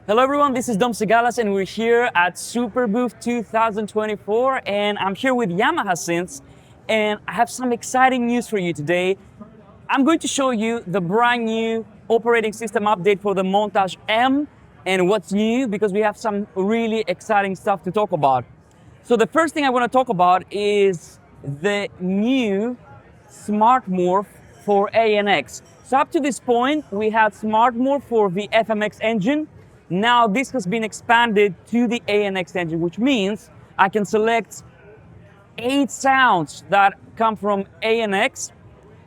Hello everyone, this is Dom Sigalas and we're here at Super Booth 2024 and I'm here with Yamaha Synths and I have some exciting news for you today. I'm going to show you the brand new operating system update for the MONTAGE M and what's new because we have some really exciting stuff to talk about. So the first thing I want to talk about is the new Smart Morph for ANX. So up to this point we had Smart Morph for the FMX engine. Now this has been expanded to the ANX engine, which means I can select 8 sounds that come from ANX,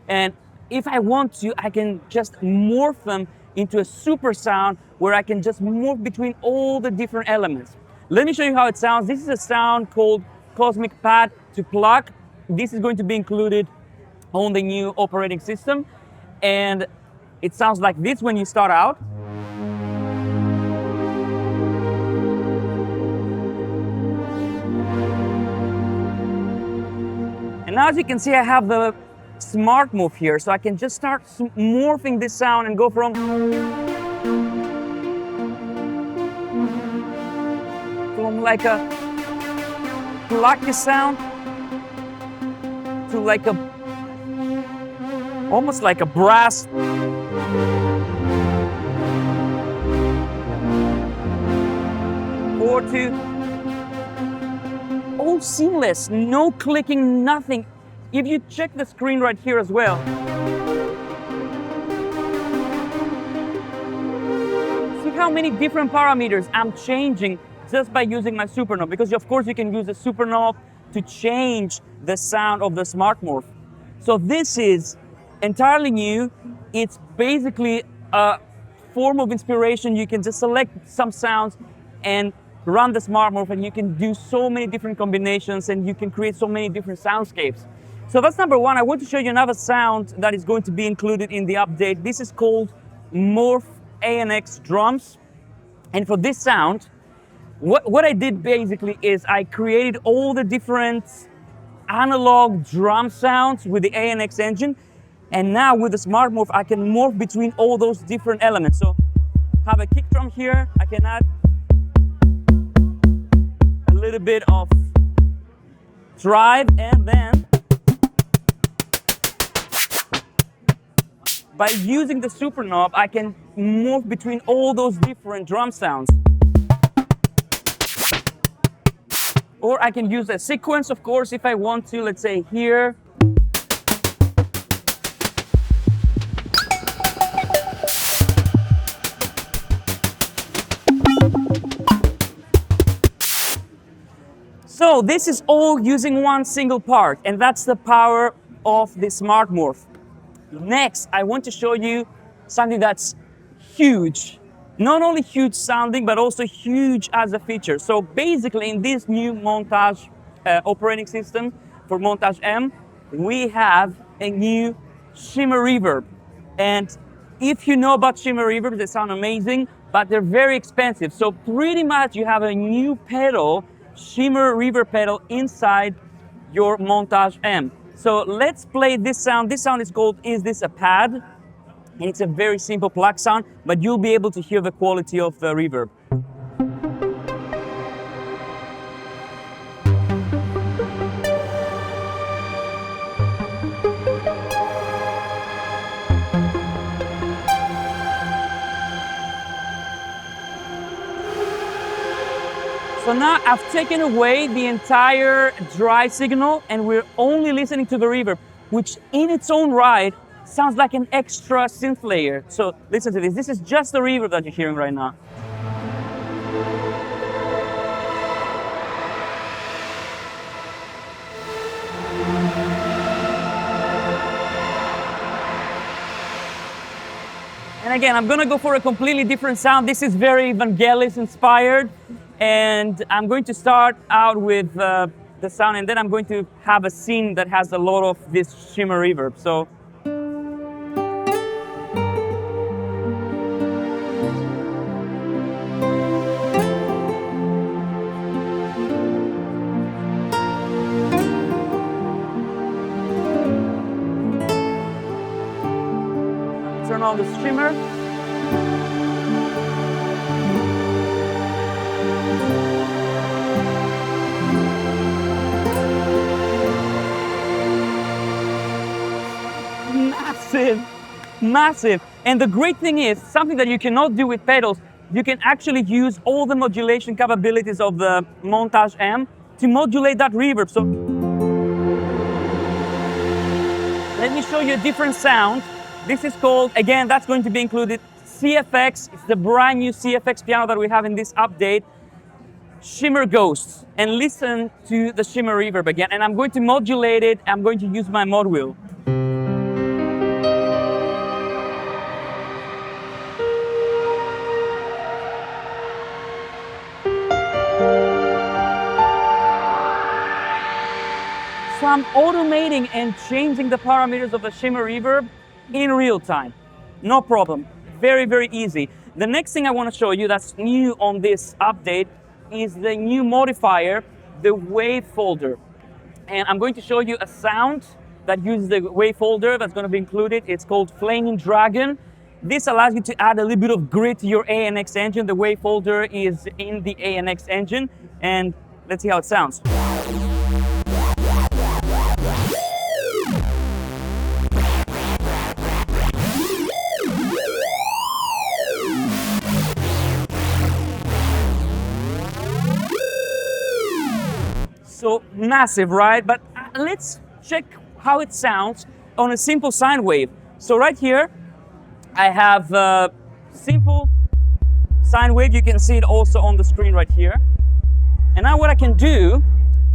and if I want to, I can just morph them into a super sound where I can just morph between all the different elements. Let me show you how it sounds. This is a sound called Cosmic Pad to Plug. This is going to be included on the new operating system, and it sounds like this when you start out. And now as you can see, I have the Smart Morph here, so I can just start morphing this sound and go from like a plucky sound to like a almost like a brass or to all seamless, no clicking, nothing. If you check the screen right here as well, see how many different parameters I'm changing just by using my super knob, because of course you can use the super knob to change the sound of the Smart Morph. So this is entirely new. It's basically a form of inspiration. You can just select some sounds and run the Smart Morph and you can do so many different combinations and you can create so many different soundscapes. So that's number one. I want to show you another sound that is going to be included in the update. This is called Morph FX Drums. And for this sound, what I did basically is I created all the different analog drum sounds with the ANX engine. And now with the Smart Morph, I can morph between all those different elements. So I have a kick drum here. I can add a little bit of drive, and then by using the super knob, I can morph between all those different drum sounds. Or I can use a sequence, of course, if I want to, let's say here. So this is all using one single part, and that's the power of the Smart Morph. Next, I want to show you something that's huge. Not only huge sounding, but also huge as a feature. So basically in this new MONTAGE operating system for MONTAGE M, we have a new Shimmer Reverb. And if you know about Shimmer Reverb, they sound amazing, but they're very expensive. So pretty much you have a new pedal, Shimmer Reverb pedal inside your MONTAGE M. So let's play this sound. This sound is called Is This a Pad? And it's a very simple plug sound, but you'll be able to hear the quality of the reverb. So now I've taken away the entire dry signal and we're only listening to the reverb, which in its own right sounds like an extra synth layer. So listen to this. This is just the reverb that you're hearing right now. And again, I'm gonna go for a completely different sound. This is very Vangelis inspired. And I'm going to start out with the sound, and then I'm going to have a scene that has a lot of this Shimmer Reverb. So turn on the Shimmer. massive. And the great thing is, something that you cannot do with pedals, you can actually use all the modulation capabilities of the MONTAGE M to modulate that reverb. So let me show you a different sound. This is called, again, that's going to be included, CFX. It's the brand new CFX piano that we have in this update. Shimmer Ghosts. And listen to the Shimmer Reverb again. And I'm going to modulate it. I'm going to use my mod wheel. So I'm automating and changing the parameters of the Shimmer Reverb in real time. No problem. Very, very easy. The next thing I want to show you that's new on this update is the new modifier, the Wavefolder. And I'm going to show you a sound that uses the Wavefolder that's going to be included. It's called Flaming Dragon. This allows you to add a little bit of grit to your ANX engine. The Wavefolder is in the ANX engine. And let's see how it sounds. So massive, right? But let's check how it sounds on a simple sine wave. So right here, I have a simple sine wave. You can see it also on the screen right here. And now what I can do,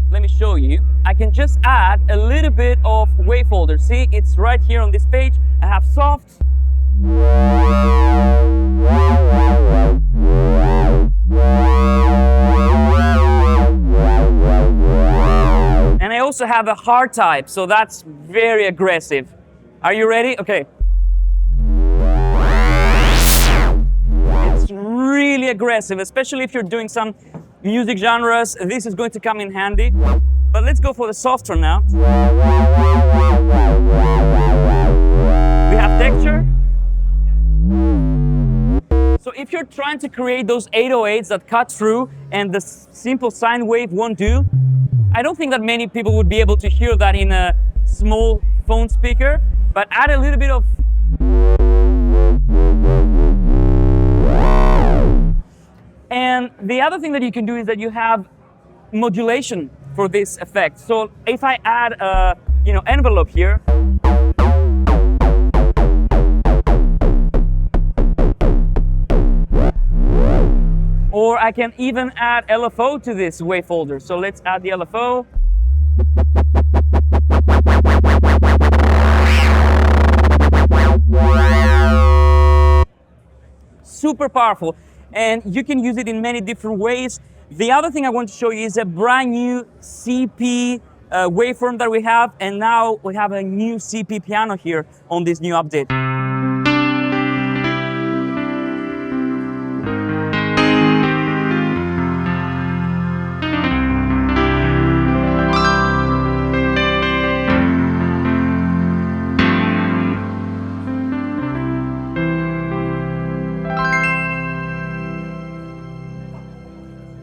let me show you. I can just add a little bit of Wavefolder. See, it's right here on this page. I have soft. And I also have a hard type, so that's very aggressive. Are you ready? Okay. It's really aggressive, especially if you're doing some music genres. This is going to come in handy. But let's go for the soft one now. We have texture. So if you're trying to create those 808s that cut through and the simple sine wave won't do, I don't think that many people would be able to hear that in a small phone speaker, but add a little bit of... And the other thing that you can do is that you have modulation for this effect. So if I add a envelope here, or I can even add LFO to this Wavefolder. So let's add the LFO. Super powerful. And you can use it in many different ways. The other thing I want to show you is a brand new CP waveform that we have. And now we have a new CP piano here on this new update.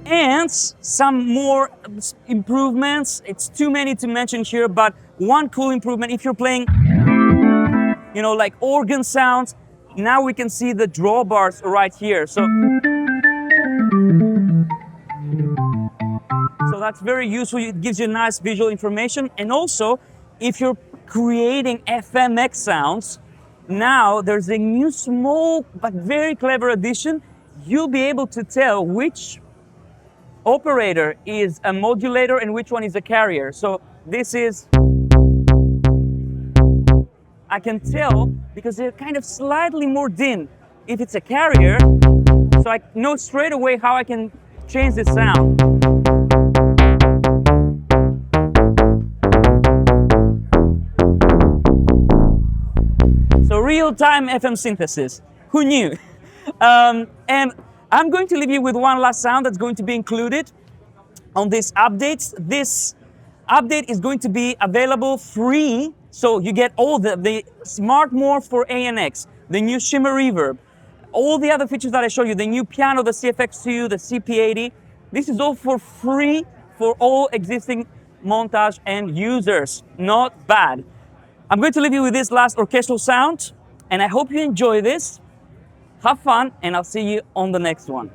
And some more improvements. It's too many to mention here, but one cool improvement, if you're playing, like organ sounds, now we can see the drawbars right here. So that's very useful. It gives you nice visual information. And also, if you're creating FMX sounds, now there's a new small but very clever addition. You'll be able to tell which operator is a modulator and which one is a carrier. So this is, I can tell because they're kind of slightly more dim if it's a carrier. So I know straight away how I can change the sound. So real-time FM synthesis. Who knew? And I'm going to leave you with one last sound that's going to be included on this update. This update is going to be available free, so you get all the smart morph for ANX, the new Shimmer Reverb, all the other features that I showed you, the new piano, the CFX2, the CP80. This is all for free for all existing Montage M users. Not bad. I'm going to leave you with this last orchestral sound, And I hope you enjoy this. Have fun, and I'll see you on the next one.